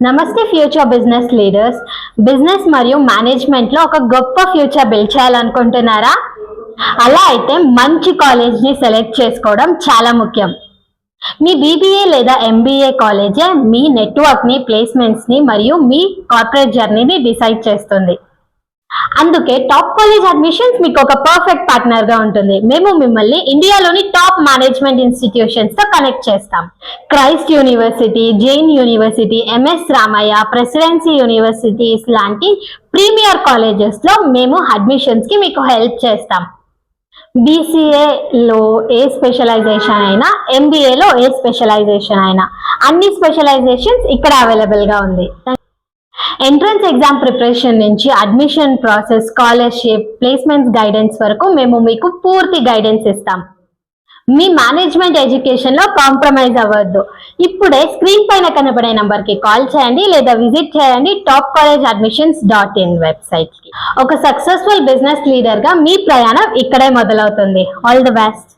నమస్తే future business leaders. Business మరియు management లో ఒక గొప్ప ఫ్యూచర్ బిల్డ్ చేయాలనుకుంటున్నారా? అలా అయితే మంచి కాలేజ్ ని సెలెక్ట్ చేసుకోవడం చాలా ముఖ్యం. మీ బీబీఏ లేదా ఎంబీఏ కాలేజే మీ నెట్వర్క్ ని, ప్లేస్మెంట్స్ ని మరియు మీ కార్పొరేట్ జర్నీని డిసైడ్ చేస్తుంది. అందుకే టాప్ కాలేజ్ అడ్మిషన్స్ మీకు ఒక పర్ఫెక్ట్ పార్ట్నర్ గా ఉంటుంది. మేము మిమ్మల్ని ఇండియాలోని టాప్ మేనేజ్మెంట్ ఇన్స్టిట్యూషన్స్ తో కనెక్ట్ చేస్తాం. Christ university, Jain university, MS Ramaiah, Presidency universities లాంటి ప్రీమియర్ కాలేజెస్ లో మేము అడ్మిషన్స్ కి మీకు హెల్ప్ చేస్తాం. బీసీఏలో ఏ స్పెషలైజేషన్ అయినా, ఎంబీఏలో ఏ స్పెషలైజేషన్ అయినా, అన్ని స్పెషలైజేషన్స్ ఇక్కడ అవైలబుల్ గా ఉంది. ఎంట్రన్స్ ఎగ్జామ్ ప్రిపరేషన్ నుంచి admission process, scholarship, placements guidance వరకు మేము మీకు పూర్తి గైడెన్స్ ఇస్తాం. మీ మేనేజ్మెంట్ ఎడ్యుకేషన్ లో కాంప్రమైజ్ అవ్వద్దు. ఇప్పుడే స్క్రీన్ పైన కనబడే నంబర్ కి కాల్ చేయండి లేదా విజిట్ చేయండి topcollegeadmissions.in వెబ్సైట్ కి. ఒక సక్సెస్ఫుల్ బిజినెస్ లీడర్ గా మీ ప్రయాణం ఇక్కడే మొదలవుతుంది. All the best.